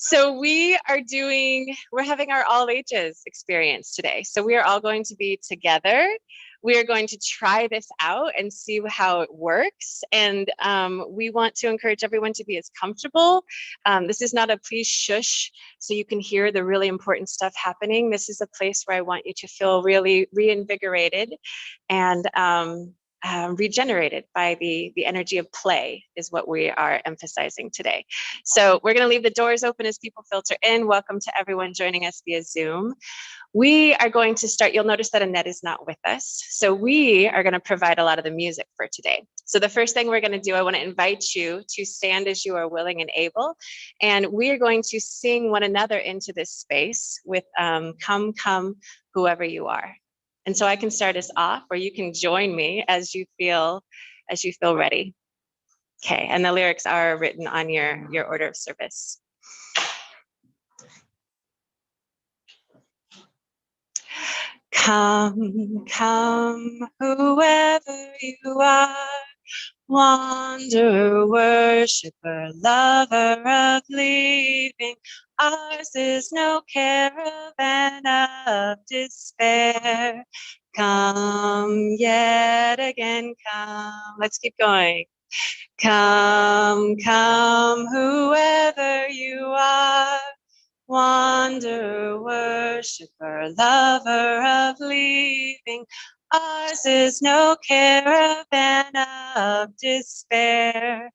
So we're having our all ages experience today. So we are all going to be together. We are going to try this out and see how it works. And we want to encourage everyone to be as comfortable. This is not a please shush so you can hear the really important stuff happening. This is a place where I want you to feel really reinvigorated and regenerated by the energy of play is what we are emphasizing today. So we're going to leave the doors open as people filter in. Welcome to everyone joining us via Zoom. We are going to start, you'll notice that Annette is not with us. So we are going to provide a lot of the music for today. So the first thing we're going to do, I want to invite you to stand as you are willing and able. And we are going to sing one another into this space with Come, Come, Whoever You Are. And so I can start us off, or you can join me as you feel ready. Okay, and the lyrics are written on your order of service. Come, come, whoever you are, wanderer, worshiper, lover of leaving. Ours is no caravan of despair. Come yet again, come. Let's keep going. Come, come, whoever you are, wanderer, worshiper, lover of leaving. Ours is no caravan of despair.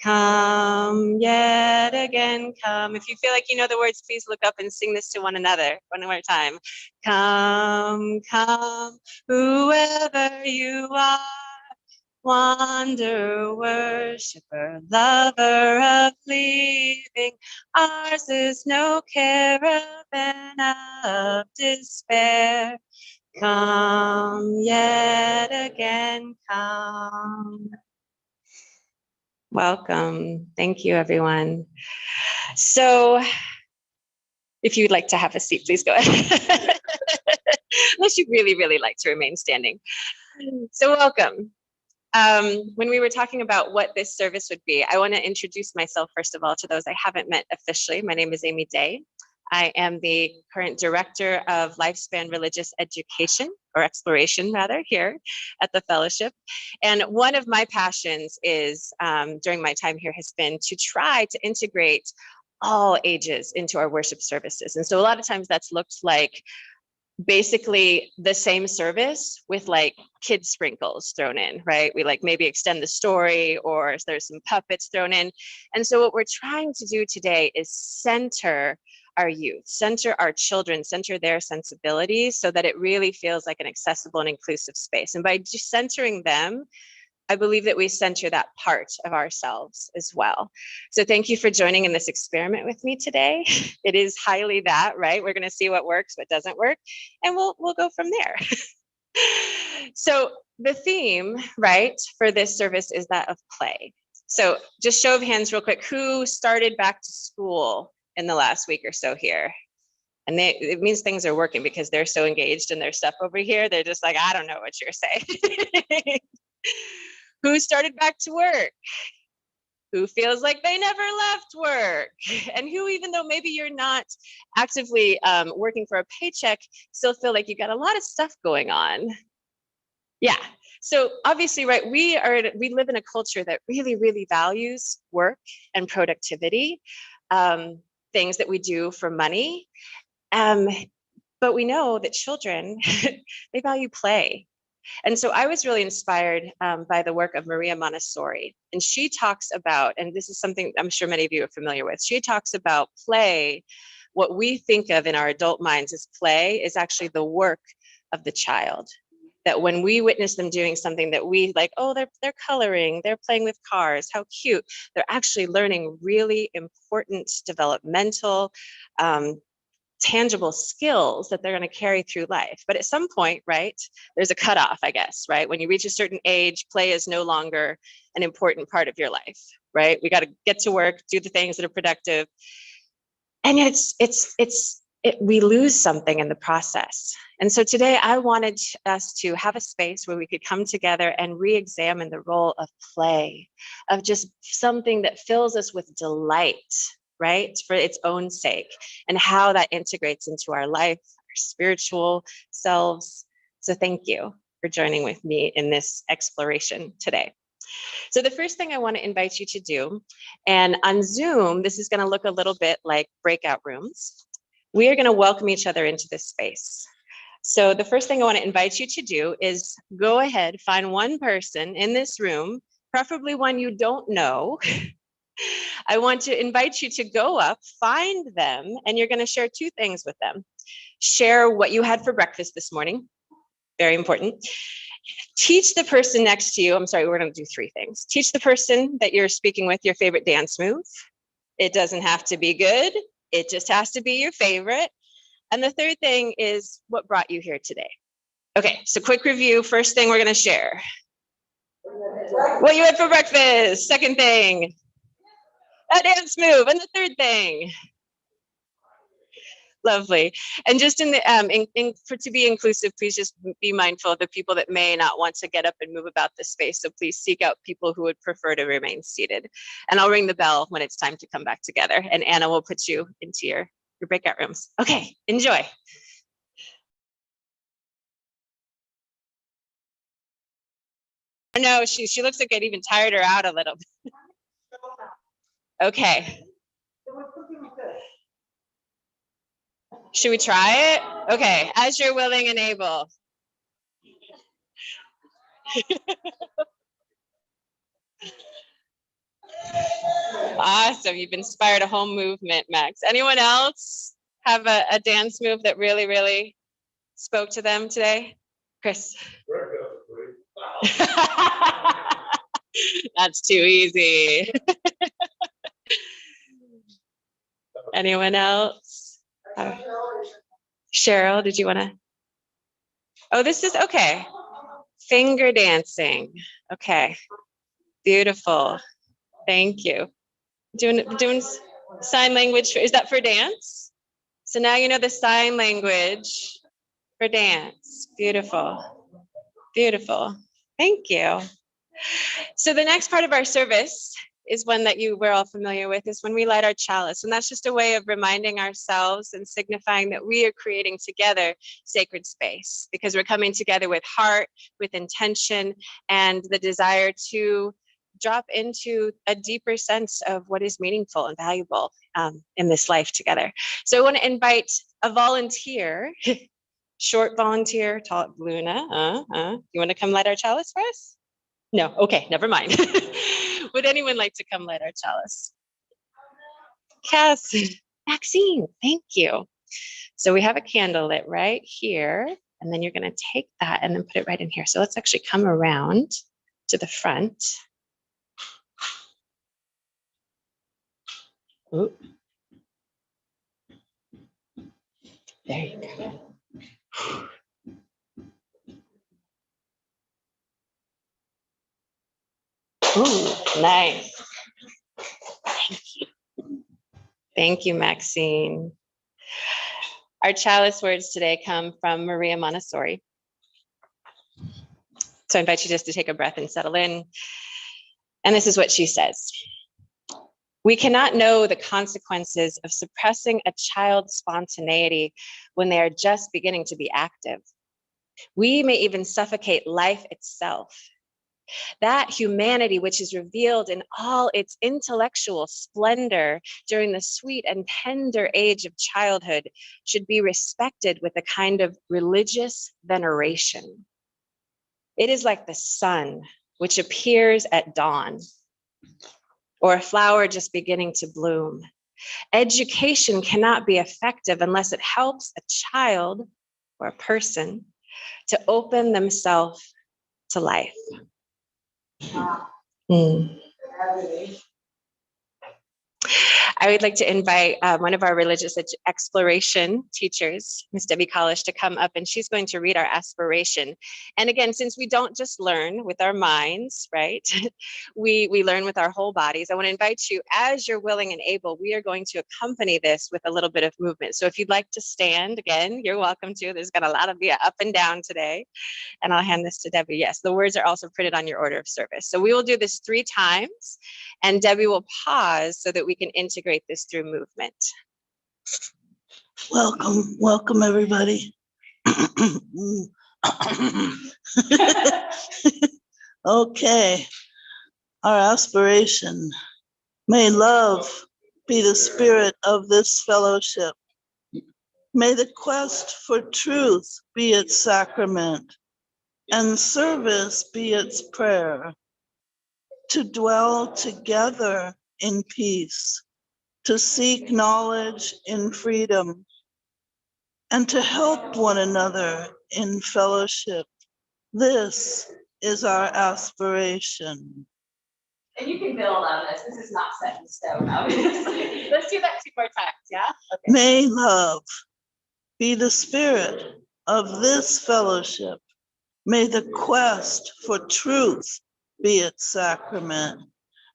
Come yet again, come. If you feel like you know the words, please look up and sing this to one another one more time. Come, come, whoever you are, wanderer, worshiper, lover of leaving. Ours is no caravan of despair. Come yet again, come. Welcome. Thank you, everyone. So if you'd like to have a seat, please go ahead. Unless you really, really like to remain standing. So welcome. When we were talking about what this service would be, I want to introduce myself, first of all, to those I haven't met officially. My name is Amy Day. I am the current director of Lifespan Religious Education, or Exploration rather, here at the Fellowship. And one of my passions is, during my time here, has been to try to integrate all ages into our worship services. And so a lot of times that's looked like basically the same service with like kid sprinkles thrown in, right? We like maybe extend the story, or there's some puppets thrown in. And so what we're trying to do today is center our youth, center our children, center their sensibilities so that it really feels like an accessible and inclusive space. And by just centering them, I believe that we center that part of ourselves as well. So thank you for joining in this experiment with me today. It is highly that, right? We're going to see what works, what doesn't work, and we'll go from there. So the theme, right, for this service is that of play. So just show of hands real quick, who started back to school in the last week or so here? And it means things are working because they're so engaged in their stuff over here. They're just like, I don't know what you're saying. Who started back to work? Who feels like they never left work? And who, even though maybe you're not actively working for a paycheck, still feel like you got a lot of stuff going on? Yeah. So obviously, right, we live in a culture that really, really values work and productivity, things that we do for money. But we know that children, they value play. And so I was really inspired by the work of Maria Montessori. And she talks about, and this is something I'm sure many of you are familiar with, she talks about play. What we think of in our adult minds as play is actually the work of the child. That when we witness them doing something that we like, oh, they're coloring, they're playing with cars, how cute. They're actually learning really important developmental, tangible skills that they're going to carry through life. But at some point, right, there's a cutoff, I guess, right? When you reach a certain age, play is no longer an important part of your life, right? We got to get to work, do the things that are productive. And yet we lose something in the process. And so today I wanted us to have a space where we could come together and re-examine the role of play, of just something that fills us with delight, right? For its own sake, and how that integrates into our life, our spiritual selves. So thank you for joining with me in this exploration today. So the first thing I want to invite you to do, and on Zoom, this is going to look a little bit like breakout rooms. We are going to welcome each other into this space. So the first thing I want to invite you to do is go ahead, find one person in this room, preferably one you don't know. I want to invite you to go up, find them, and you're going to share two things with them. Share what you had for breakfast this morning. Very important. Teach the person next to you, I'm sorry, we're going to do three things. Teach the person that you're speaking with your favorite dance move. It doesn't have to be good. It just has to be your favorite. And the third thing is what brought you here today. Okay, so quick review. First thing we're going to share. What you had for breakfast. Second thing, a dance move. And the third thing. Lovely. And just in the to be inclusive, please just be mindful of the people that may not want to get up and move about the space. So please seek out people who would prefer to remain seated. And I'll ring the bell when it's time to come back together. And Anna will put you into your breakout rooms. Okay, enjoy. No, she looks like it even tired her out a little bit. Okay. Should we try it? Okay, as you're willing and able. Awesome, you've inspired a whole movement, Max. Anyone else have a dance move that really, really spoke to them today? Chris? That's too easy. Anyone else? Cheryl, did you want to? Oh, this is okay. Finger dancing. Okay. Beautiful. Thank you. Doing sign language. Is that for dance? So now you know the sign language for dance. Beautiful. Beautiful. Thank you. So the next part of our service is one that we're all familiar with, is when we light our chalice. And that's just a way of reminding ourselves and signifying that we are creating together sacred space, because we're coming together with heart, with intention, and the desire to drop into a deeper sense of what is meaningful and valuable in this life together. So I want to invite a volunteer, short volunteer, tall, Luna. You want to come light our chalice for us? No, okay, never mind. Would anyone like to come light our chalice? Cass, Maxine, thank you. So we have a candle lit right here, and then you're going to take that and then put it right in here. So let's actually come around to the front. Ooh. There you go. Ooh, nice. Thank you. Thank you, Maxine. Our chalice words today come from Maria Montessori. So I invite you just to take a breath and settle in. And this is what she says. We cannot know the consequences of suppressing a child's spontaneity when they are just beginning to be active. We may even suffocate life itself. That humanity which is revealed in all its intellectual splendor during the sweet and tender age of childhood should be respected with a kind of religious veneration. It is like the sun which appears at dawn, or a flower just beginning to bloom. Education cannot be effective unless it helps a child or a person to open themselves to life. I would like to invite one of our religious exploration teachers, Ms. Debbie Kalish, to come up, and she's going to read our aspiration. And again, since we don't just learn with our minds, right? we learn with our whole bodies. I want to invite you, as you're willing and able, we are going to accompany this with a little bit of movement. So if you'd like to stand, again, you're welcome to. There's got a lot of you up and down today. And I'll hand this to Debbie. Yes, the words are also printed on your order of service. So we will do this 3 times, and Debbie will pause so that we can integrate integrate this through movement. Welcome everybody. Okay, our aspiration. May love be the spirit of this fellowship. May the quest for truth be its sacrament, and service be its prayer. To dwell together in peace, to seek knowledge in freedom, and to help one another in fellowship. This is our aspiration. And you can build on this. This is not set in stone, obviously. Let's do that 2 more times, yeah? Okay. May love be the spirit of this fellowship. May the quest for truth be its sacrament,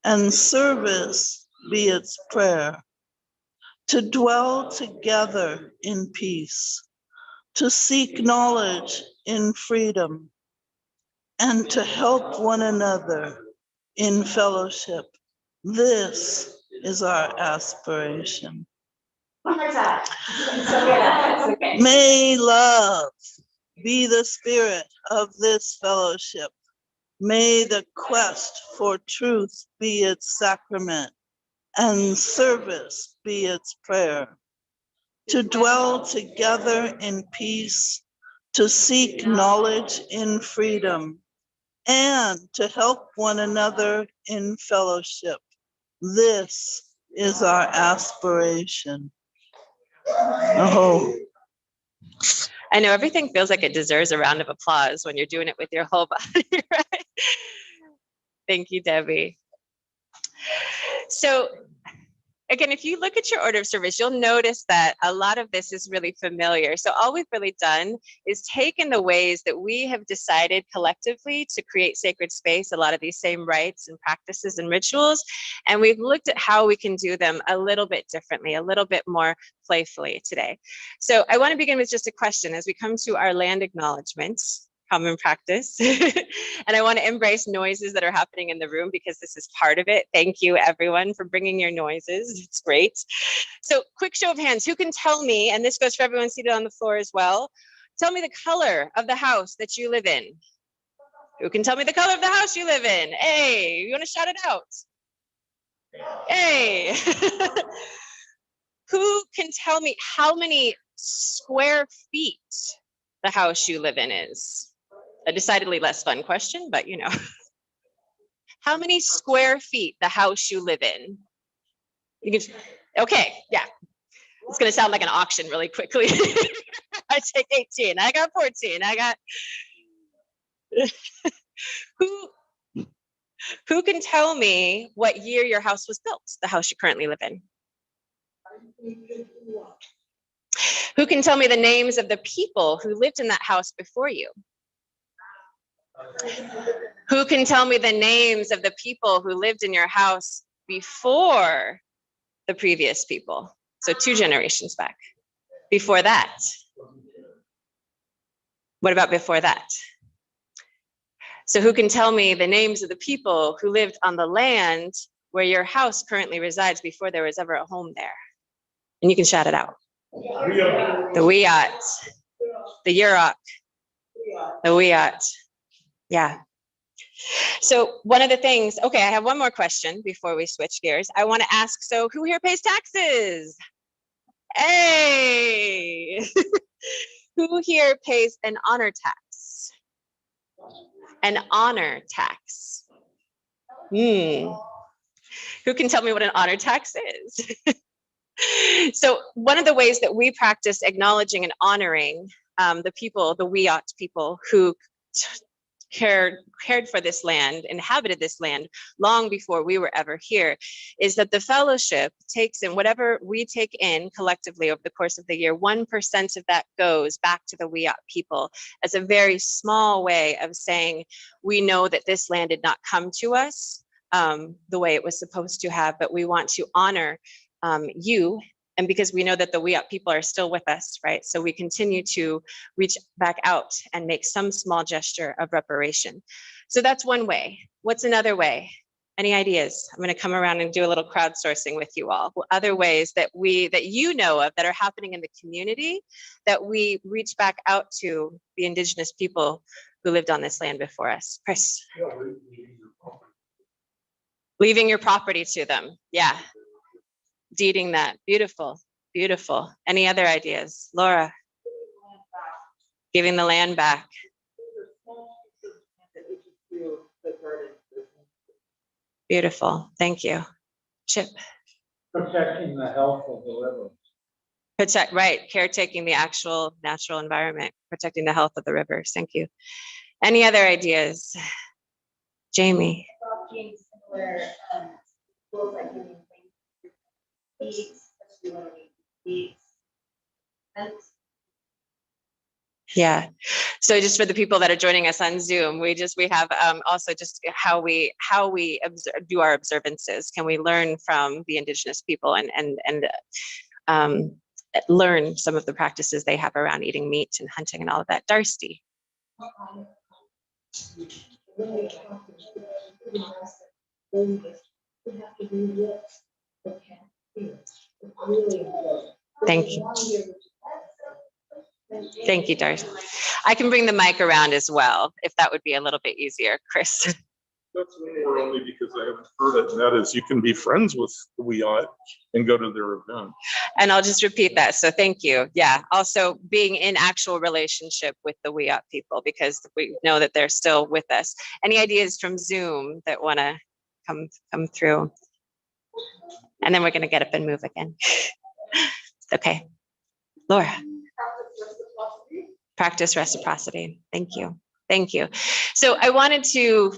and service be its prayer. To dwell together in peace, to seek knowledge in freedom, and to help one another in fellowship. This is our aspiration. One more time. Okay. May love be the spirit of this fellowship. May the quest for truth be its sacrament, and service be its prayer. To dwell together in peace, to seek knowledge in freedom, and to help one another in fellowship. This is our aspiration. Oh. I know everything feels like it deserves a round of applause when you're doing it with your whole body, right? Thank you, Debbie. So again, if you look at your order of service, you'll notice that a lot of this is really familiar. So all we've really done is taken the ways that we have decided collectively to create sacred space, a lot of these same rites and practices and rituals, and we've looked at how we can do them a little bit differently, a little bit more playfully today. So I want to begin with just a question as we come to our land acknowledgements. Common practice. And I want to embrace noises that are happening in the room because this is part of it. Thank you everyone for bringing your noises. It's great. So quick show of hands. Who can tell me, and this goes for everyone seated on the floor as well, tell me the color of the house that you live in? Who can tell me the color of the house you live in? Hey, you want to shout it out? Hey. Who can tell me how many square feet the house you live in is? A decidedly less fun question, but you know. How many square feet the house you live in? You can, okay, yeah. It's gonna sound like an auction really quickly. I take 18, I got 14, I got. Who can tell me what year your house was built, the house you currently live in? Who can tell me the names of the people who lived in that house before you? Who can tell me the names of the people who lived in your house before the previous people? So 2 generations back. Before that? What about before that? So who can tell me the names of the people who lived on the land where your house currently resides before there was ever a home there? And you can shout it out. The Wiyot, the Yurok, the Wiyot. Yeah. So one of the things, okay, I have one more question before we switch gears. I want to ask, so who here pays taxes? Hey, who here pays an honor tax? An honor tax. Who can tell me what an honor tax is? So one of the ways that we practice acknowledging and honoring the people, the Wiyot people who cared for this land, inhabited this land long before we were ever here, is that the fellowship takes in whatever we take in collectively over the course of the year. 1% of that goes back to the Wiyot people as a very small way of saying, we know that this land did not come to us the way it was supposed to have, but we want to honor you. And because we know that the Wiyot people are still with us, right? So we continue to reach back out and make some small gesture of reparation. So that's one way. What's another way? Any ideas? I'm going to come around and do a little crowdsourcing with you all. Other ways that you know of that are happening in the community that we reach back out to the indigenous people who lived on this land before us. Chris. Leaving your property to them. Yeah. Deeding that. Beautiful. Beautiful. Any other ideas? Laura. Giving the land back. Beautiful. Thank you. Chip. Protecting the health of the river. Right. Caretaking the actual natural environment, protecting the health of the rivers. Thank you. Any other ideas? Jamie. Yeah. So just for the people that are joining us on Zoom, we have also just how we do our observances. Can we learn from the indigenous people and learn some of the practices they have around eating meat and hunting and all of that? Darcy. Thank you. Thank you, Darcy. I can bring the mic around as well, if that would be a little bit easier, Chris. That's more only because I haven't heard it, and that is you can be friends with the Wiyot and go to their event. And I'll just repeat that. So thank you. Yeah. Also being in actual relationship with the Wiyot people, because we know that they're still with us. Any ideas from Zoom that want to come through? And then we're going to get up and move again. Okay. Laura. Practice reciprocity. Thank you. Thank you. So I wanted to,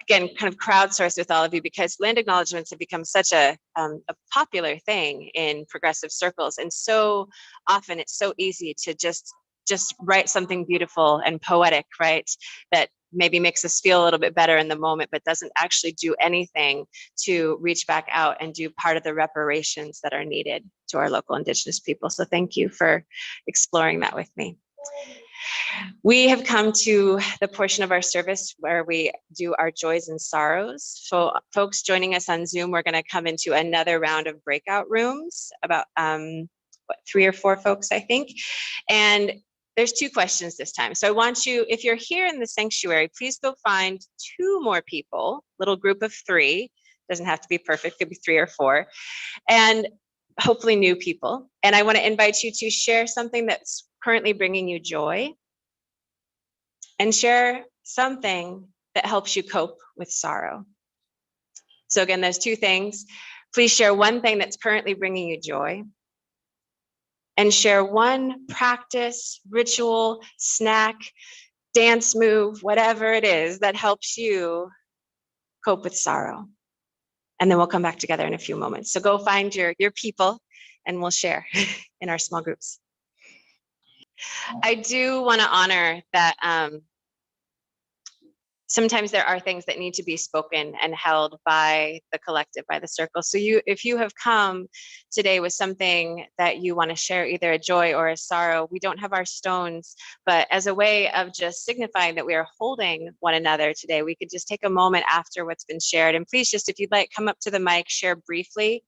again, kind of crowdsource with all of you because land acknowledgements have become such a popular thing in progressive circles. And so often it's so easy to just write something beautiful and poetic, right? That maybe makes us feel a little bit better in the moment, but doesn't actually do anything to reach back out and do part of the reparations that are needed to our local indigenous people. So thank you for exploring that with me. We have come to the portion of our service where we do our joys and sorrows. So folks joining us on Zoom, we're going to come into another round of breakout rooms, about 3 or 4 folks, I think. And there's 2 questions this time. So I want you, if you're here in the sanctuary, please go find 2 more people, little group of 3. Doesn't have to be perfect, could be 3 or 4. And hopefully new people. And I want to invite you to share something that's currently bringing you joy, and share something that helps you cope with sorrow. So again, there's 2 things. Please share one thing that's currently bringing you joy, and share one practice, ritual, snack, dance move, whatever it is that helps you cope with sorrow. And then we'll come back together in a few moments. So go find your people and we'll share in our small groups. I do want to honor that sometimes there are things that need to be spoken and held by the collective, by the circle. So if you have come today with something that you want to share, either a joy or a sorrow, we don't have our stones, but as a way of just signifying that we are holding one another today, we could just take a moment after what's been shared. And please just, if you'd like, come up to the mic, share briefly,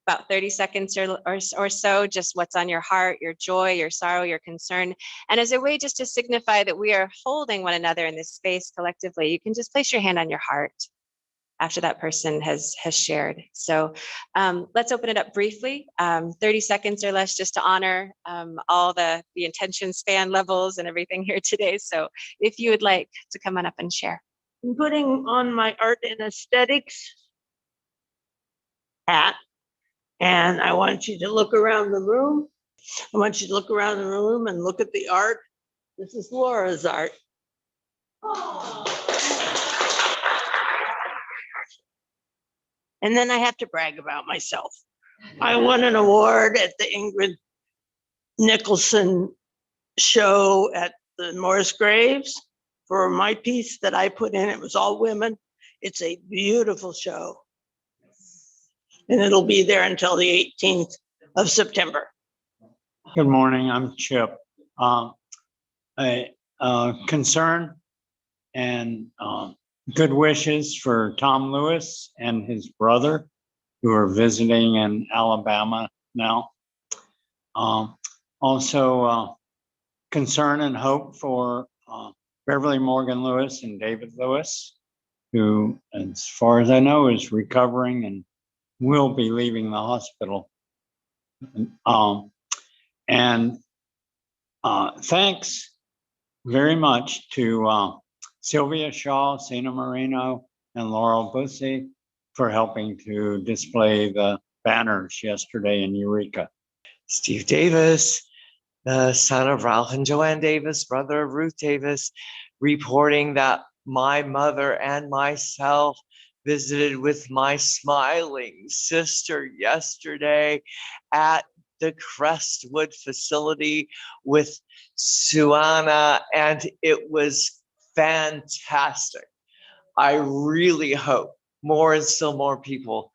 about 30 seconds or so, just what's on your heart, your joy, your sorrow, your concern. And as a way just to signify that we are holding one another in this space collectively, you can just place your hand on your heart after that person has shared. So let's open it up briefly, 30 seconds or less, just to honor all the intention span levels and everything here today. So if you would like to come on up and share. I'm putting on my art and aesthetics hat. And I want you to look around the room. I want you to look around the room and look at the art. This is Laura's art. And then I have to brag about myself. I won an award at the Ingrid Nicholson show at the Morris Graves for my piece that I put in. It was all women. It's a beautiful show. And it'll be there until the 18th of September. Good morning, I'm Chip. A concern and good wishes for Tom Lewis and his brother who are visiting in Alabama now. Also, concern and hope for Beverly Morgan Lewis and David Lewis, who, as far as I know, is recovering and will be leaving the hospital. And thanks very much to Sylvia Shaw, Sina Marino, and Laurel Bussey for helping to display the banners yesterday in Eureka. Steve Davis, the son of Ralph and Joanne Davis, brother of Ruth Davis, reporting that my mother and myself visited with my smiling sister yesterday at the Crestwood facility with Suana, and it was fantastic. I really hope more and still more people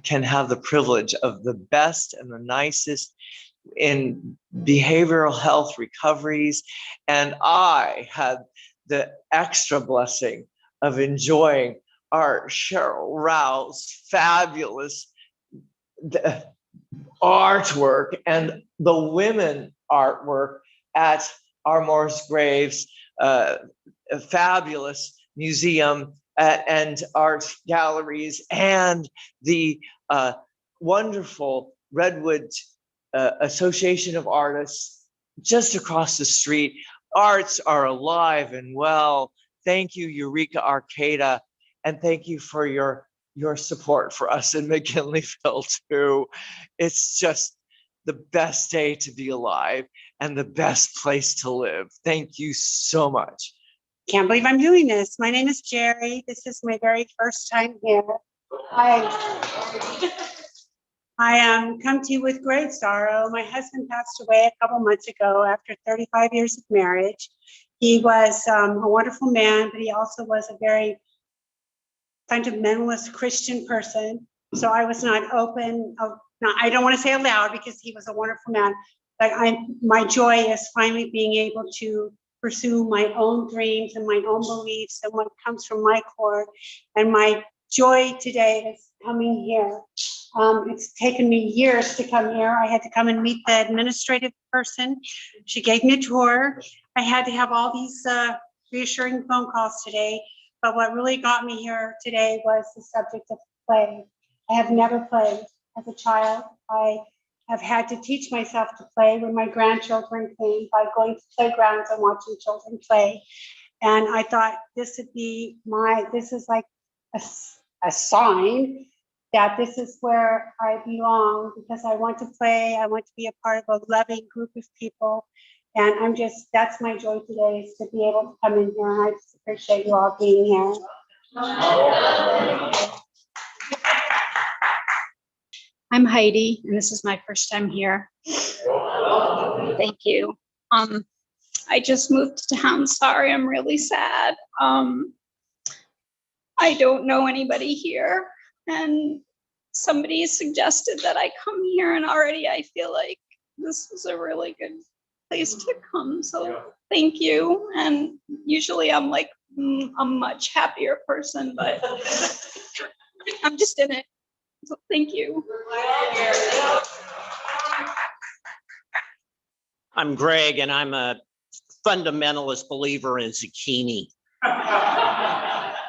can have the privilege of the best and the nicest in behavioral health recoveries. And I had the extra blessing of enjoying our Cheryl Rao's fabulous artwork and the women artwork at our Morris Graves fabulous museum and art galleries, and the wonderful Redwood Association of Artists just across the street. Arts are alive and well. Thank you, Eureka Arcata, and thank you for your support for us in McKinleyville too. It's just the best day to be alive and the best place to live. Thank you so much. Can't believe I'm doing this. My name is Jerry. This is my very first time here. I come to you with great sorrow. My husband passed away a couple months ago after 35 years of marriage. He was a wonderful man, but he also was a very fundamentalist Christian person. So I was not open. I don't want to say aloud because he was a wonderful man, but my joy is finally being able to pursue my own dreams and my own beliefs and what comes from my core. And my joy today is coming here. It's taken me years to come here. I had to come and meet the administrative person. She gave me a tour. I had to have all these reassuring phone calls today. But what really got me here today was the subject of play. I have never played as a child. I have had to teach myself to play when my grandchildren came by going to playgrounds and watching children play. And I thought this would be this is like a sign that this is where I belong, because I want to play. I want to be a part of a loving group of people. And that's my joy today, is to be able to come in here. And I just appreciate you all being here. I'm Heidi, and this is my first time here. Thank you. I just moved to town. Sorry, I'm really sad. I don't know anybody here, and somebody suggested that I come here, and already I feel like this is a really good place to come. So thank you. And usually I'm like a much happier person, but I'm just in it. So thank you. I'm Greg, and I'm a fundamentalist believer in zucchini.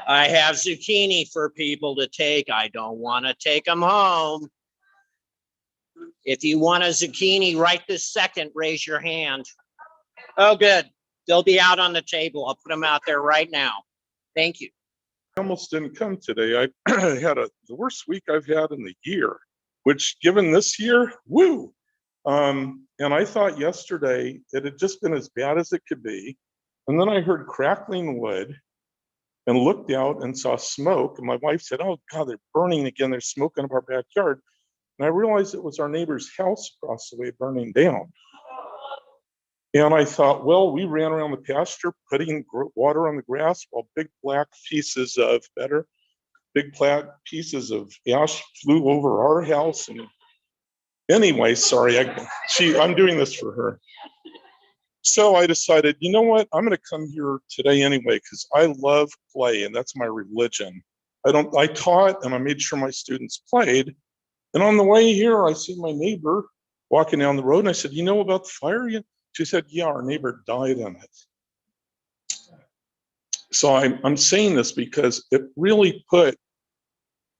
I have zucchini for people to take. I don't want to take them home. If you want a zucchini right this second, raise your hand. Oh, good. They'll be out on the table. I'll put them out there right now. Thank you. I almost didn't come today. I had the worst week I've had in the year, which given this year, woo. And I thought yesterday it had just been as bad as it could be. And then I heard crackling wood and looked out and saw smoke. And my wife said, oh God, they're burning again. There's smoke in our backyard. And I realized it was our neighbor's house across the way burning down. And I thought, well, we ran around the pasture putting water on the grass while big black pieces of ash flew over our house. And anyway, sorry, I'm doing this for her. So I decided, you know what? I'm going to come here today anyway because I love play and that's my religion. I taught and I made sure my students played. And on the way here, I see my neighbor walking down the road and I said, you know about the fire? She said, yeah, our neighbor died in it. So I'm saying this because it really put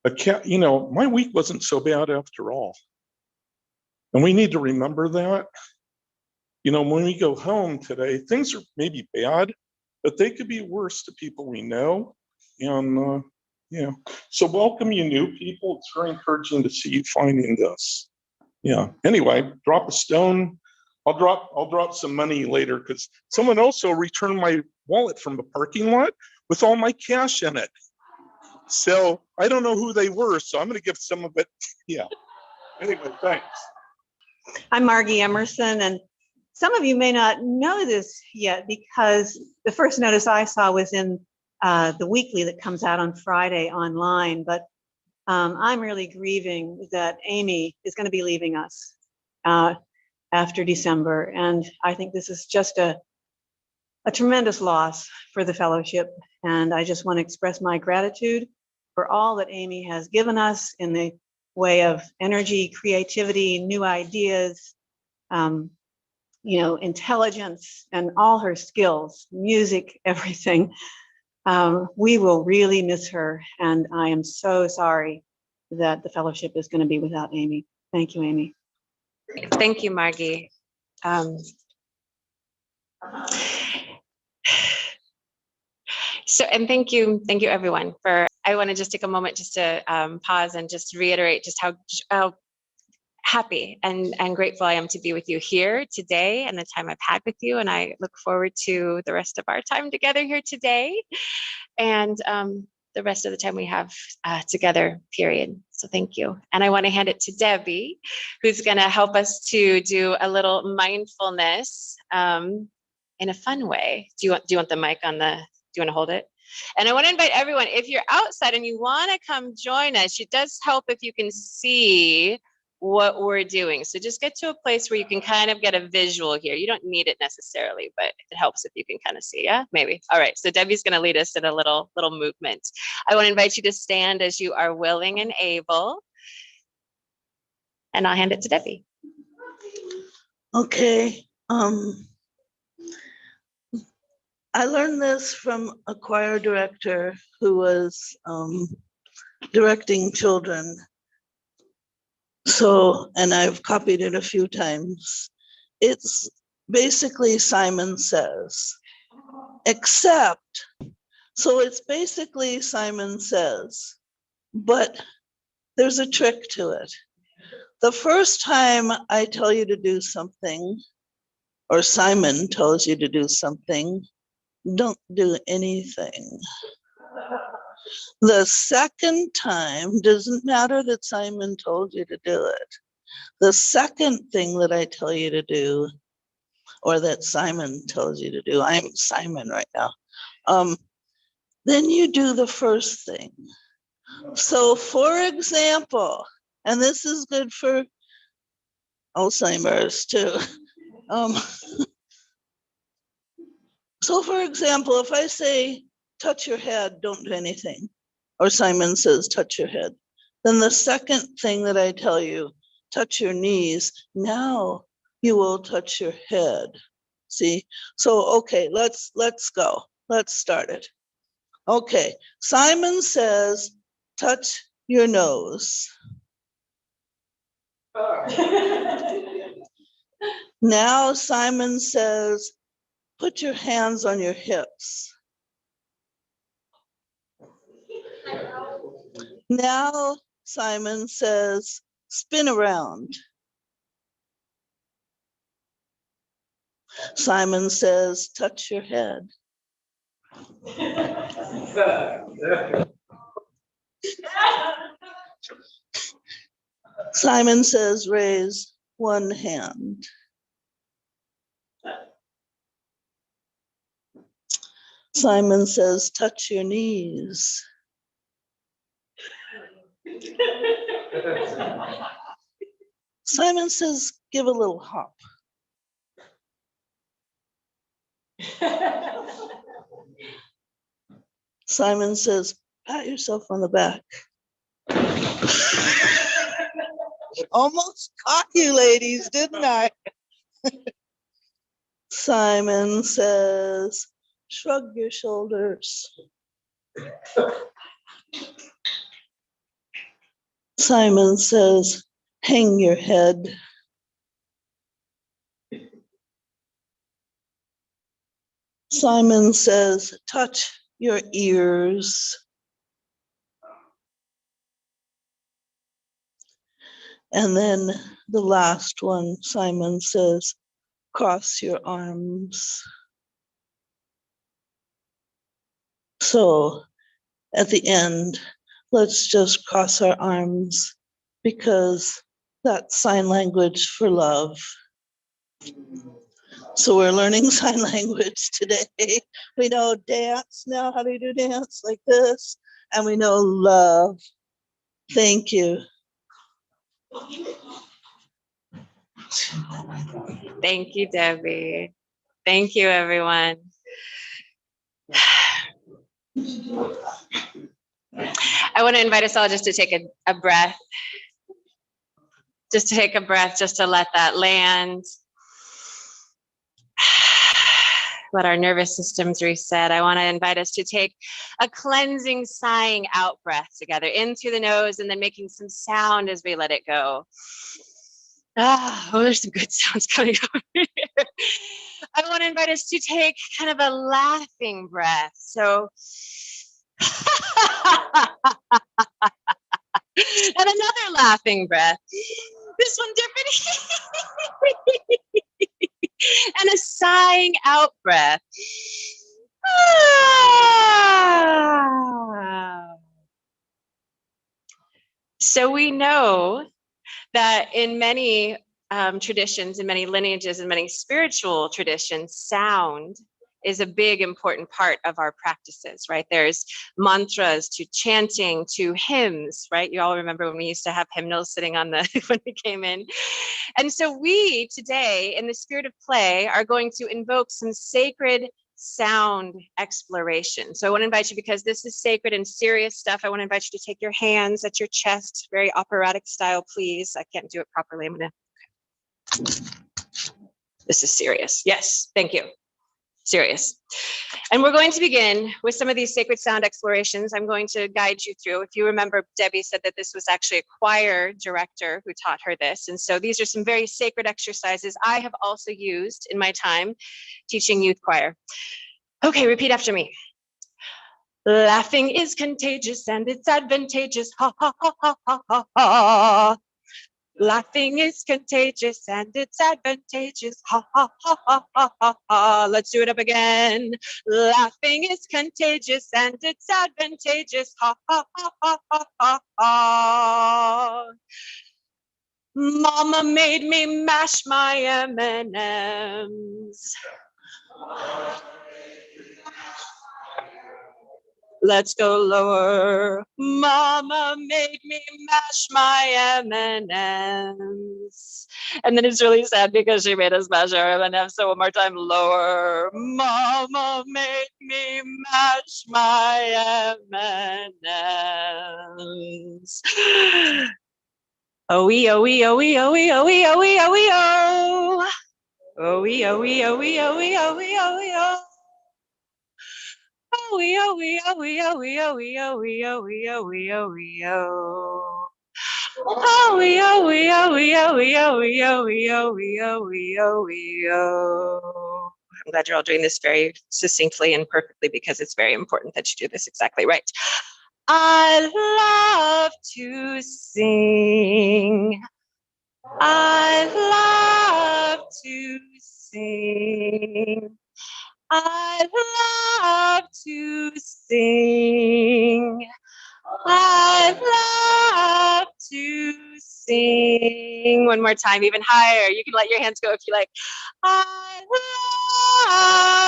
my week wasn't so bad after all. And we need to remember that. When we go home today, things are maybe bad, but they could be worse to people we know. And, so welcome you new people. It's very encouraging to see you finding this. Yeah. Anyway, drop a stone. I'll drop some money later because someone also returned my wallet from the parking lot with all my cash in it. So I don't know who they were, so I'm going to give some of it. Yeah. Anyway, thanks. I'm Margie Emerson, and some of you may not know this yet because the first notice I saw was in the weekly that comes out on Friday online, but I'm really grieving that Amy is going to be leaving us after December, and I think this is just a tremendous loss for the fellowship, and I just want to express my gratitude for all that Amy has given us in the way of energy, creativity, new ideas, intelligence, and all her skills, music, everything. We will really miss her, and I am so sorry that the fellowship is going to be without Amy. Thank you, Amy. Thank you, Margie. And thank you everyone I want to just take a moment just to pause and just reiterate just how happy and grateful I am to be with you here today and the time I've had with you. And I look forward to the rest of our time together here today and the rest of the time we have together, period. So thank you. And I want to hand it to Debbie, who's going to help us to do a little mindfulness in a fun way. Do you want the mic on do you want to hold it? And I want to invite everyone, if you're outside and you want to come join us, it does help if you can see what we're doing. So just get to a place where you can kind of get a visual here. You don't need it necessarily, but it helps if you can kind of see. Yeah, maybe. All right. So Debbie's going to lead us in a little movement. I want to invite you to stand as you are willing and able. And I'll hand it to Debbie. Okay. I learned this from a choir director who was directing children. So, and I've copied it a few times. It's basically Simon Says, except, so it's basically Simon Says, but there's a trick to it. The first time I tell you to do something, or Simon tells you to do something, don't do anything. The second time, doesn't matter that Simon told you to do it. The second thing that I tell you to do, or that Simon tells you to do, I'm Simon right now, then you do the first thing. So for example, and this is good for Alzheimer's too. So for example, if I say, touch your head, don't do anything, or Simon says, touch your head, then the second thing that I tell you, touch your knees, now you will touch your head. See? So, okay, let's go. Let's start it. Okay, Simon says, touch your nose. Now Simon says, put your hands on your hips. Now Simon says, spin around. Simon says, touch your head. Simon says, raise one hand. Simon says, touch your knees. Simon says, give a little hop. Simon says, pat yourself on the back. Almost caught you ladies, didn't I? Simon says, shrug your shoulders. Simon says, hang your head. Simon says, touch your ears. And then the last one, Simon says, cross your arms. So at the end, let's just cross our arms because that's sign language for love. So we're learning sign language today. We know dance now, how do you do dance like this? And we know love. Thank you. Thank you, Debbie. Thank you, everyone. I want to invite us all just to take a breath. Just to take a breath, just to let that land. Let our nervous systems reset. I want to invite us to take a cleansing, sighing out breath together, in through the nose and then making some sound as we let it go. Oh, there's some good sounds coming over here. I want to invite us to take kind of a laughing breath. So, and another laughing breath. This one different. And a sighing out breath. So we know that in many traditions, in many lineages, in many spiritual traditions, sound is a big important part of our practices, right? There's mantras to chanting to hymns, right? You all remember when we used to have hymnals sitting on the when we came in. And so we today, in the spirit of play, are going to invoke some sacred sound exploration. So I want to invite you, because this is sacred and serious stuff, I want to invite you to take your hands at your chest, very operatic style, please. I can't do it properly. I'm gonna. This is serious. Yes, thank you. Serious. And we're going to begin with some of these sacred sound explorations. I'm going to guide you through. If you remember, Debbie said that this was actually a choir director who taught her this. And so these are some very sacred exercises I have also used in my time teaching youth choir. Okay, repeat after me. Laughing is contagious and it's advantageous. Ha, ha, ha, ha, ha, ha, ha. Laughing is contagious and it's advantageous. Ha, ha, ha, ha, ha, ha, ha. Let's do it up again. Laughing is contagious and it's advantageous. Ha, ha, ha, ha, ha, ha, ha. Mama made me mash my M&Ms. Let's go lower. Mama made me mash my M&Ms. And then it's really sad because she made us mash our M&Ms. So one more time, lower. Mama made me mash my M&Ms. Oh-wee, oh-wee, oh-wee, oh-wee, oh-wee, oh-wee, oh-wee, oh. Oh-wee, oh-wee, oh-wee, oh-wee, oh-wee, oh-wee, oh. Oh wee oh wee oh wee oh wee oh wee oh wee oh wee oh wee oh wee oh. Oh wee oh wee oh wee oh wee oh wee oh wee oh wee oh wee oh wee oh. I'm glad you're all doing this very succinctly and perfectly, because it's very important that you do this exactly right. I love to sing. I love to sing. I love to sing. I love to sing. One more time, even higher. You can let your hands go if you like. I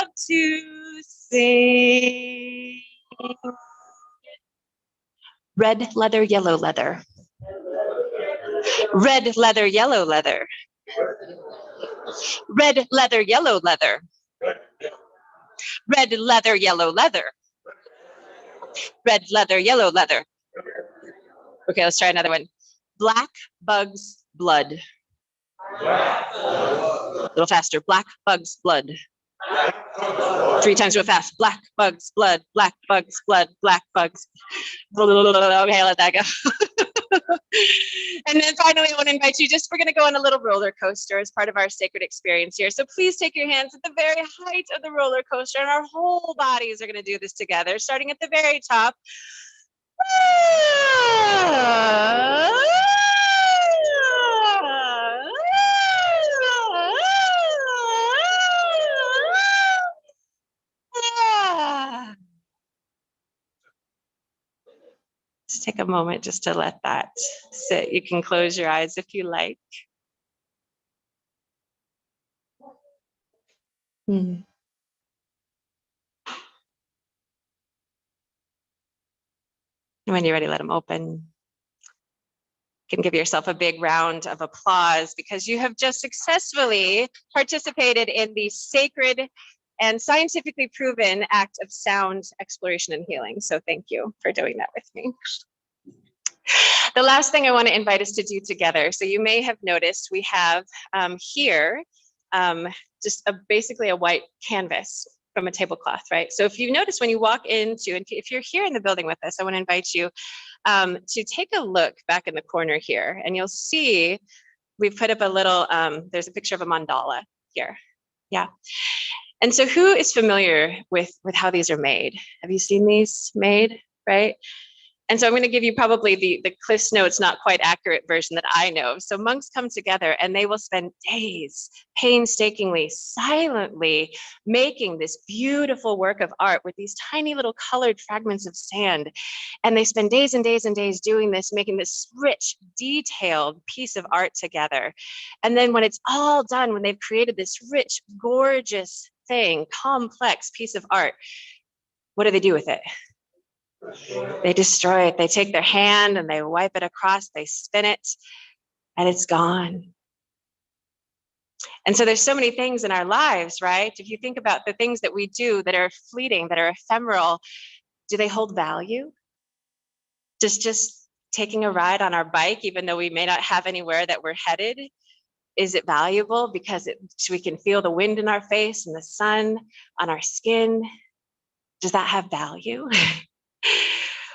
love to sing. Red leather, yellow leather. Red leather, yellow leather. Red leather, yellow leather. Red leather, yellow leather. Red leather, yellow leather. Okay, let's try another one. Black bug's blood. A little faster. Black bug's blood. 3 times real fast. Black bug's blood, black bug's blood, black bugs. Okay, let that go. And then finally, I want to invite you, we're going to go on a little roller coaster as part of our sacred experience here. So please take your hands at the very height of the roller coaster, and our whole bodies are going to do this together, starting at the very top. Just take a moment just to let that sit. You can close your eyes if you like. And when you're ready, let them open. You can give yourself a big round of applause because you have just successfully participated in the sacred and scientifically proven act of sound exploration and healing. So thank you for doing that with me. The last thing I want to invite us to do together. So you may have noticed we have here just basically a white canvas from a tablecloth, right? So if you notice when you walk into, and if you're here in the building with us, I want to invite you to take a look back in the corner here, and you'll see we've put up a little, there's a picture of a mandala here. Yeah. And so who is familiar with how these are made? Have you seen these made, right? And so I'm going to give you probably the Cliff's Notes, not quite accurate version that I know. So monks come together and they will spend days painstakingly, silently making this beautiful work of art with these tiny little colored fragments of sand. And they spend days and days and days doing this, making this rich, detailed piece of art together. And then when it's all done, when they've created this rich, gorgeous thing, complex piece of art, what do they do with it? They destroy it. They take their hand and they wipe it across, they spin it, and it's gone. And so there's so many things in our lives, right? If you think about the things that we do that are fleeting, that are ephemeral, do they hold value? Just taking a ride on our bike, even though we may not have anywhere that we're headed, is it valuable because we can feel the wind in our face and the sun on our skin? Does that have value?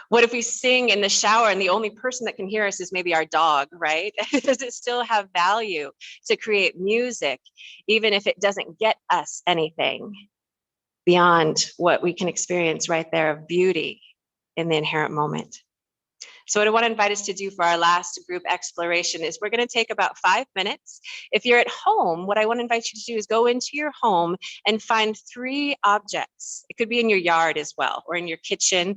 What if we sing in the shower and the only person that can hear us is maybe our dog, right? Does it still have value to create music, even if it doesn't get us anything beyond what we can experience right there of beauty in the inherent moment? So what I want to invite us to do for our last group exploration is we're going to take about 5 minutes. If you're at home, what I want to invite you to do is go into your home and find 3 objects. It could be in your yard as well, or in your kitchen.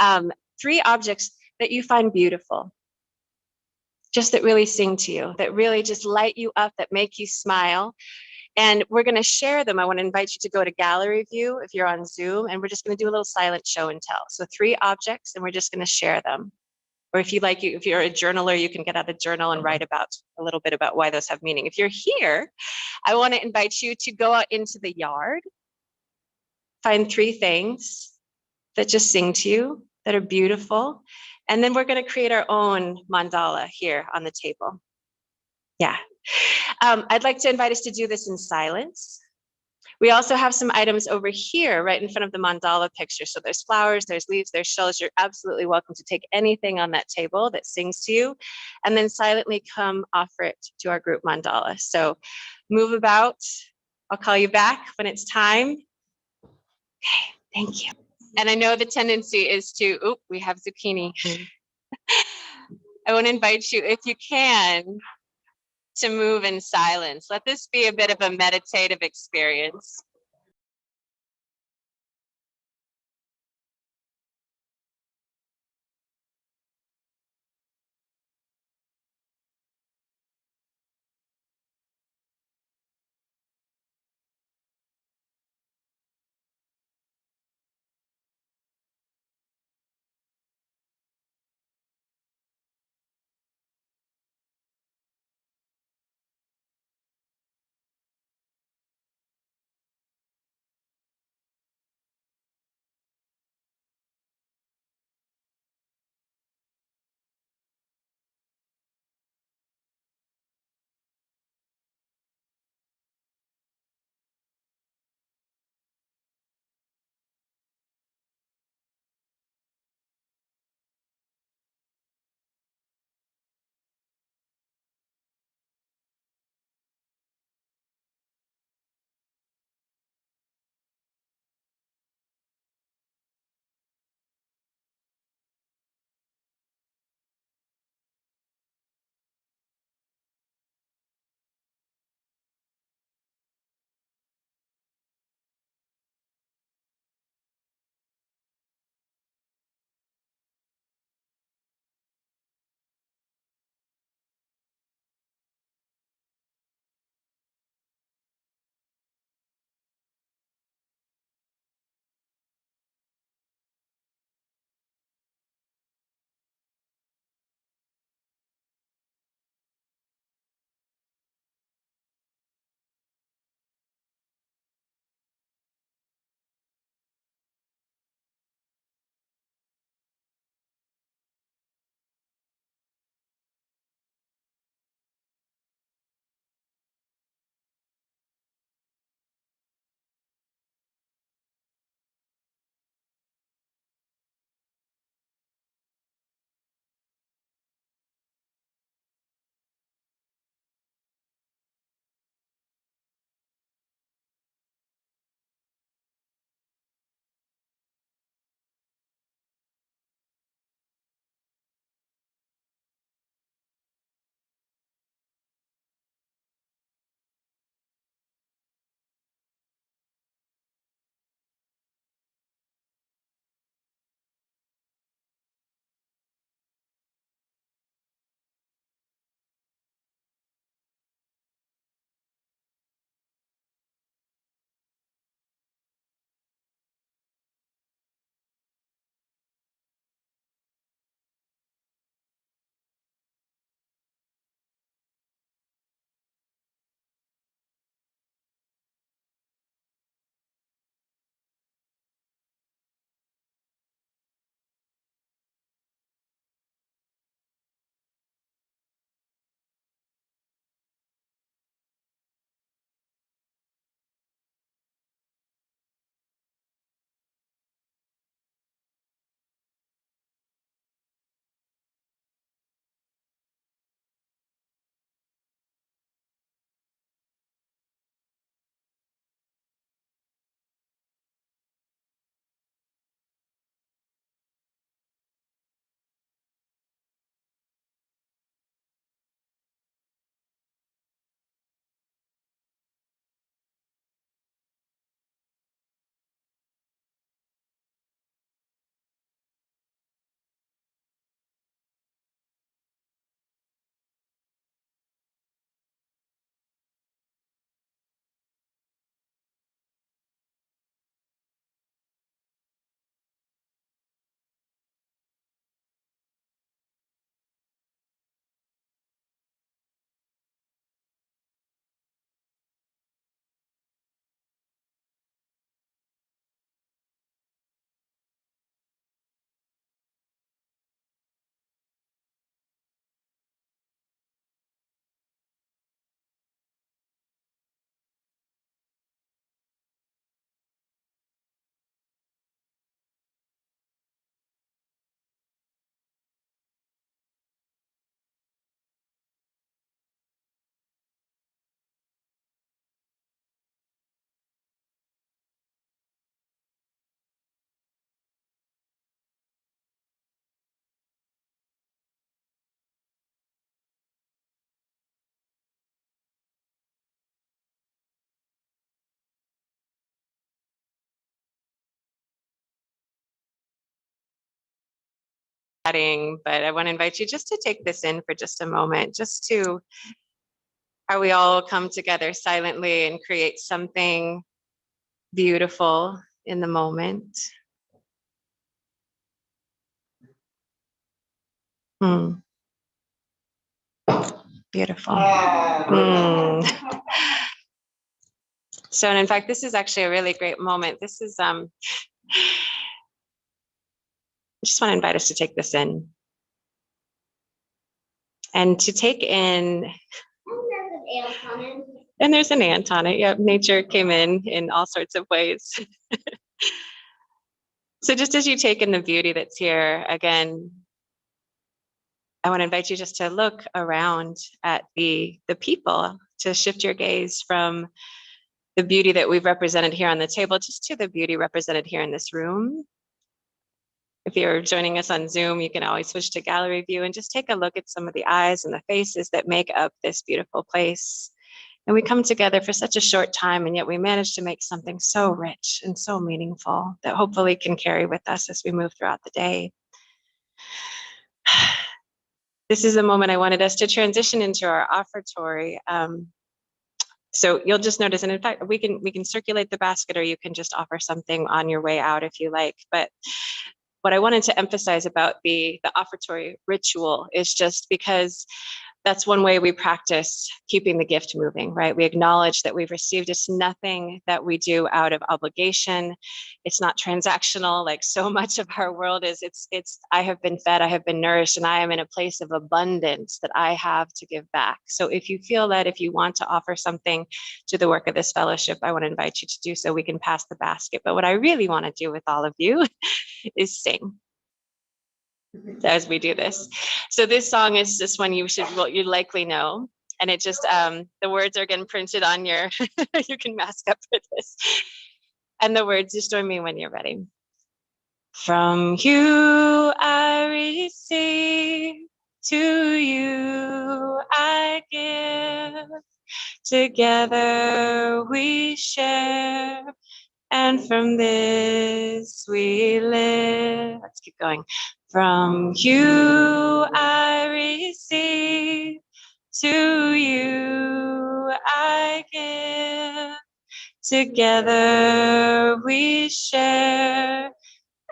3 objects that you find beautiful, just that really sing to you, that really just light you up, that make you smile. And we're going to share them. I want to invite you to go to gallery view if you're on Zoom, and we're just going to do a little silent show and tell. So 3 objects, and we're just going to share them. Or if if you're a journaler, you can get out a journal and write about a little bit about why those have meaning. If you're here, I want to invite you to go out into the yard, find 3 things that just sing to you, that are beautiful. And then we're going to create our own mandala here on the table. Yeah. I'd like to invite us to do this in silence. We also have some items over here right in front of the mandala picture. So there's flowers, there's leaves, there's shells. You're absolutely welcome to take anything on that table that sings to you, and then silently come offer it to our group mandala. So move about. I'll call you back when it's time. Okay, thank you. And I know the tendency is to, we have zucchini. I want to invite you, if you can, to move in silence. Let this be a bit of a meditative experience. chatting, but I want to invite you just to take this in for just a moment, just to how we all come together silently and create something beautiful in the moment. Beautiful. So, and in fact, this is actually a really great moment. This is, I just want to invite us to take this in. And to take in, and there's an ant on it. Yep, nature came in all sorts of ways. So just as you take in the beauty that's here, again, I want to invite you just to look around at the people, to shift your gaze from the beauty that we've represented here on the table, just to the beauty represented here in this room. If you're joining us on Zoom, you can always switch to gallery view and just take a look at some of the eyes and the faces that make up this beautiful place. And we come together for such a short time, and yet we manage to make something so rich and so meaningful that hopefully can carry with us as we move throughout the day. This is a moment I wanted us to transition into our offertory. So you'll just notice, and in fact, we can circulate the basket, or you can just offer something on your way out if you like. But what I wanted to emphasize about the offertory ritual is just because that's one way we practice keeping the gift moving, right? We acknowledge that we've received. It's nothing that we do out of obligation. It's not transactional, like so much of our world is. It's I have been fed, I have been nourished, and I am in a place of abundance that I have to give back. So if you feel that, if you want to offer something to the work of this fellowship, I want to invite you to do so. We can pass the basket. But what I really want to do with all of you is sing as we do this. So this song is just one you likely know, and it just the words are again printed on your you can mask up for this, and the words, just join me when you're ready. From you I receive, to you I give, together we share, and from this we live. Let's keep going. From you I receive, to you I give, together we share,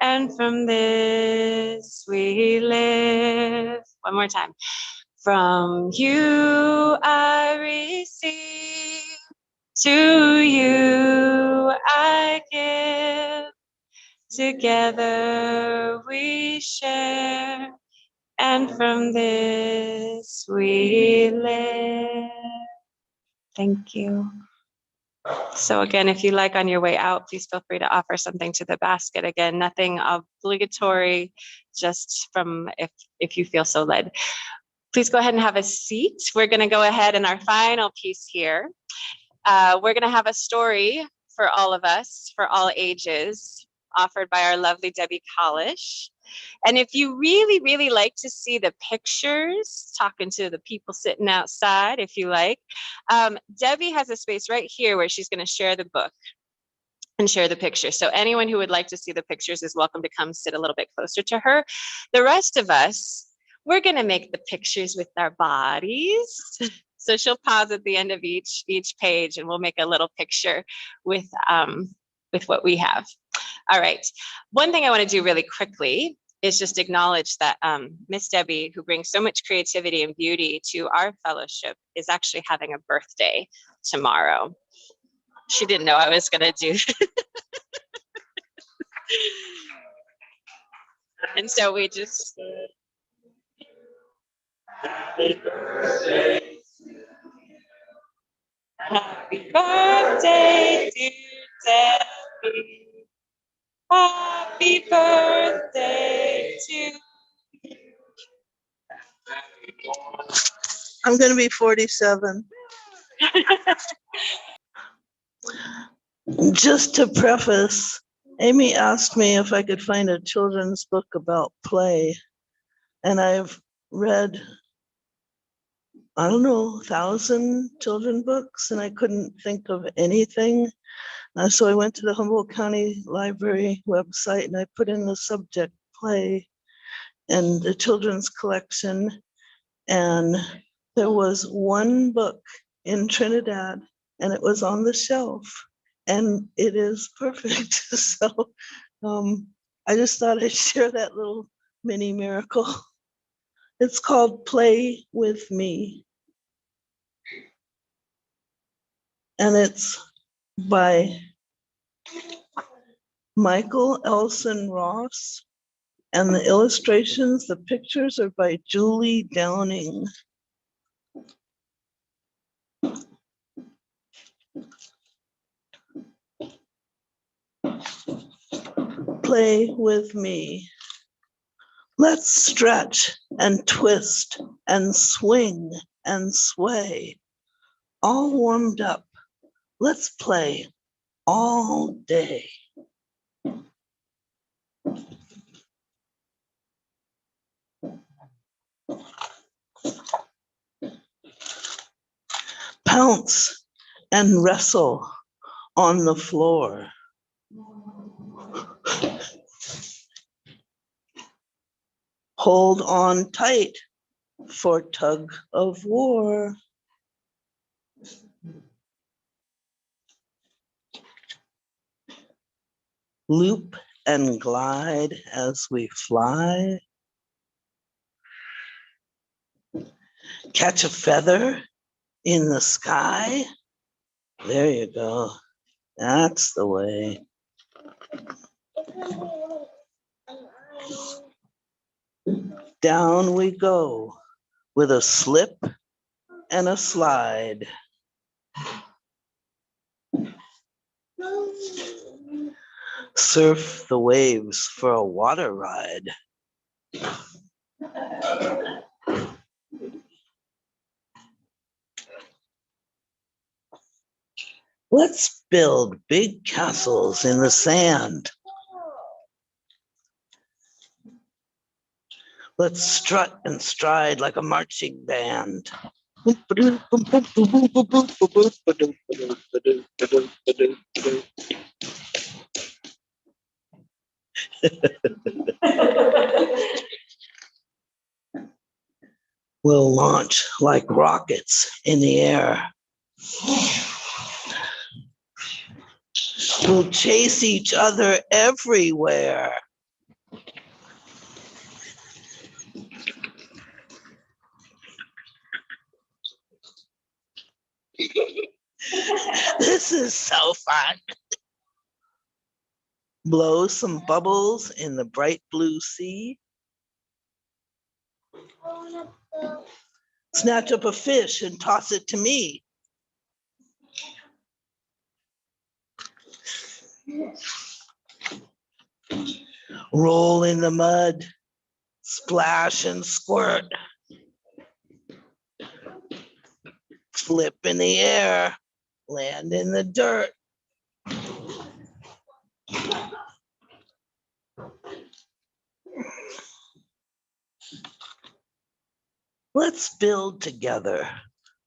and from this we live. One more time. From you I receive, to you I give, together we share, and from this we live. Thank you. So again, if you like, on your way out, please feel free to offer something to the basket. Again, nothing obligatory, just from if you feel so led. Please go ahead and have a seat. We're going to go ahead in our final piece here. We're going to have a story for all of us, for all ages, offered by our lovely Debbie Kalish. And if you really, really like to see the pictures, talking to the people sitting outside, if you like, Debbie has a space right here where she's going to share the book and share the pictures. So anyone who would like to see the pictures is welcome to come sit a little bit closer to her. The rest of us, we're going to make the pictures with our bodies. So she'll pause at the end of each page, and we'll make a little picture with what we have. All right. One thing I want to do really quickly is just acknowledge that Miss Debbie, who brings so much creativity and beauty to our fellowship, is actually having a birthday tomorrow. She didn't know I was going to do. And so we just. Happy birthday. Happy birthday, dear Debbie. Happy birthday to you. I'm going to be 47. Just to preface, Amy asked me if I could find a children's book about play. And I've read, I don't know, 1,000 children books, and I couldn't think of anything. So I went to the Humboldt County Library website and I put in the subject play. and the children's collection. And there was one book in Trinidad and it was on the shelf and it is perfect. So I just thought I'd share that little mini miracle. It's called Play With Me. And it's by Michael Elson Ross. And the illustrations, the pictures are by Julie Downing. Play with me. Let's stretch and twist and swing and sway. All warmed up. Let's play all day. Pounce and wrestle on the floor. Hold on tight for tug of war. Loop and glide as we fly. Catch a feather in the sky. There you go. That's the way. Down we go with a slip and a slide. Surf the waves for a water ride. Let's build big castles in the sand. Let's strut and stride like a marching band. We'll launch like rockets in the air. We'll chase each other everywhere. This is so fun. Blow some bubbles in the bright blue sea. Snatch up a fish and toss it to me. Roll in the mud, splash and squirt. Flip in the air, land in the dirt. Let's build together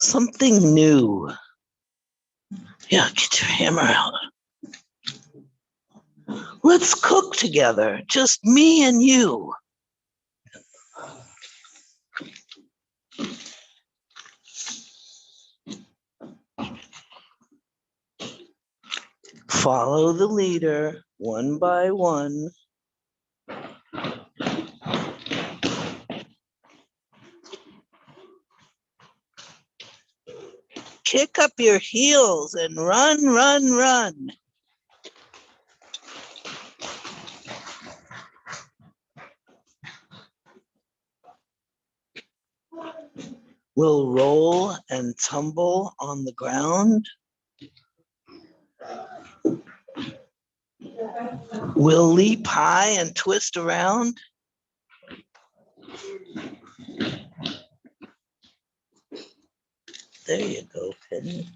something new. Yeah, get your hammer out. Let's cook together, just me and you. Follow the leader one by one. Kick up your heels and run, run, run. We'll roll and tumble on the ground. We'll leap high and twist around. There you go, Penny.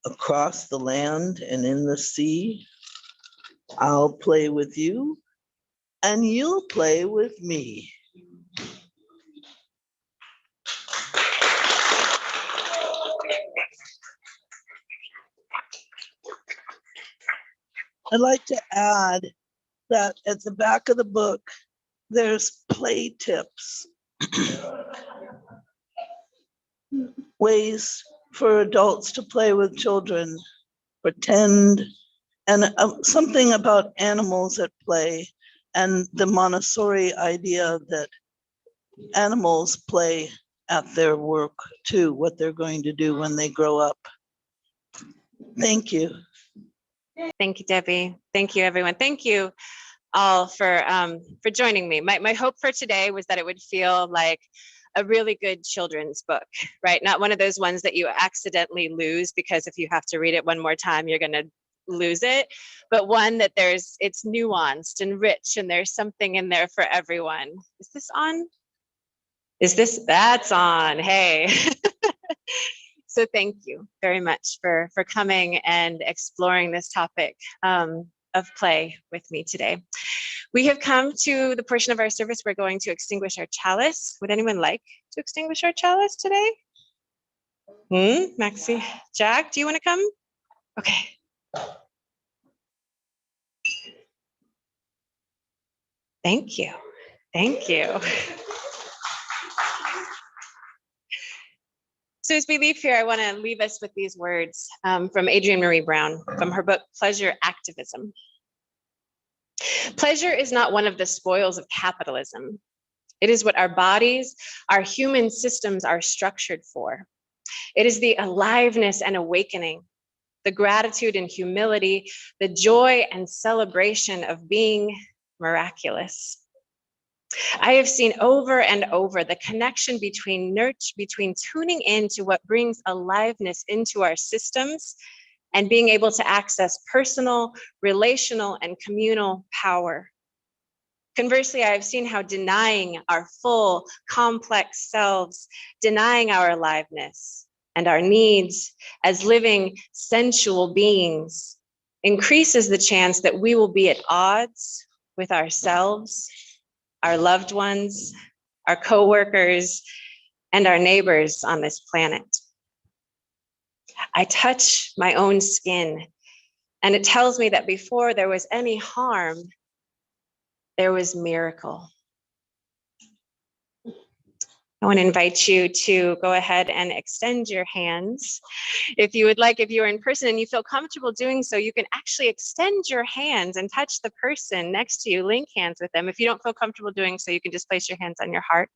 Across the land and in the sea, I'll play with you and you'll play with me. I'd like to add that at the back of the book, there's play tips. Ways for adults to play with children, pretend, and something about animals at play, and the Montessori idea that animals play at their work too, what they're going to do when they grow up. Thank you. Thank you, Debbie. Thank you, everyone. Thank you all for joining me. My hope for today was that it would feel like a really good children's book, right? Not one of those ones that you accidentally lose because if you have to read it one more time, you're going to lose it, but one that it's nuanced and rich and there's something in there for everyone. Is this on? That's on. Hey. So thank you very much for coming and exploring this topic of play with me today. We have come to the portion of our service we're going to extinguish our chalice. Would anyone like to extinguish our chalice today? Maxie, Jack, do you want to come? Okay. Thank you. Thank you. So as we leave here, I want to leave us with these words from Adrienne Maree Brown from her book, Pleasure Activism. Pleasure is not one of the spoils of capitalism. It is what our bodies, our human systems are structured for. It is the aliveness and awakening, the gratitude and humility, the joy and celebration of being miraculous. I have seen over and over the connection between tuning into what brings aliveness into our systems and being able to access personal, relational, and communal power. Conversely, I have seen how denying our full, complex selves, denying our aliveness and our needs as living sensual beings increases the chance that we will be at odds with ourselves, our loved ones, our coworkers, and our neighbors on this planet. I touch my own skin, and it tells me that before there was any harm, there was miracle. I want to invite you to go ahead and extend your hands. If you would like, if you're in person and you feel comfortable doing so, you can actually extend your hands and touch the person next to you, link hands with them. If you don't feel comfortable doing so, you can just place your hands on your heart.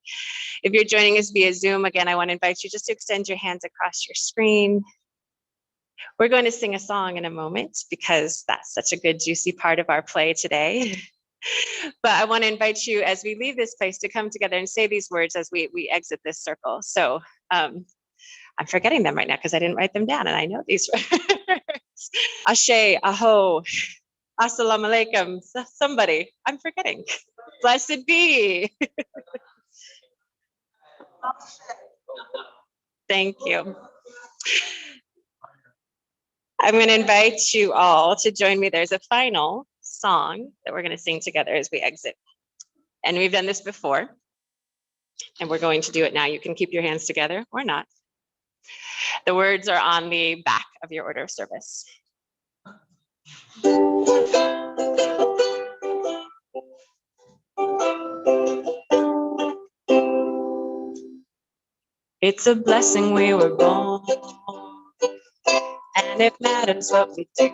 If you're joining us via Zoom, again, I want to invite you just to extend your hands across your screen. We're going to sing a song in a moment because that's such a good, juicy part of our play today. But I want to invite you as we leave this place to come together and say these words as we exit this circle. So I'm forgetting them right now because I didn't write them down and I know these words. Ashe, aho, assalamu alaikum, somebody, I'm forgetting. Blessed be. Thank you. I'm going to invite you all to join me. There's a final song that we're going to sing together as we exit. And we've done this before, and we're going to do it now. You can keep your hands together or not. The words are on the back of your order of service. It's a blessing we were born, and it matters what we do.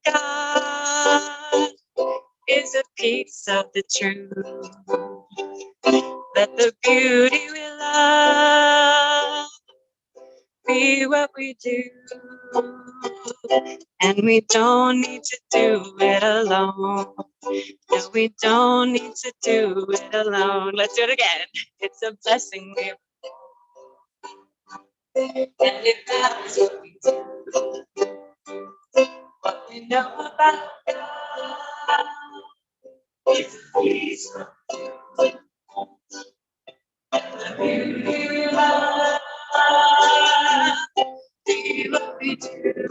God is a piece of the truth. Let the beauty we love be what we do. And we don't need to do it alone. No, we don't need to do it alone. Let's do it again. It's a blessing we and it matters what we do. What we know about God is a piece of truth. And the beauty we love be what we do.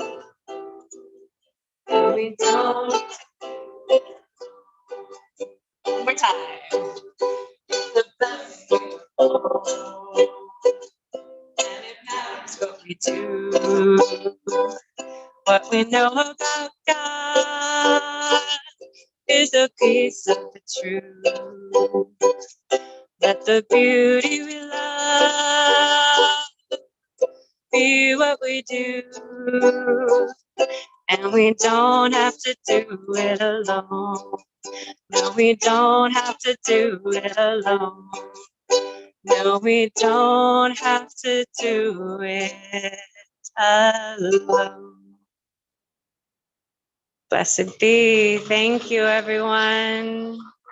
And we don't need to do it. One more time. The best we know. And it matters what we do. What we know about God the peace of the truth. Let the beauty we love be what we do. And we don't have to do it alone. No, we don't have to do it alone. No, we don't have to do it alone. Blessed be. Thank you, everyone.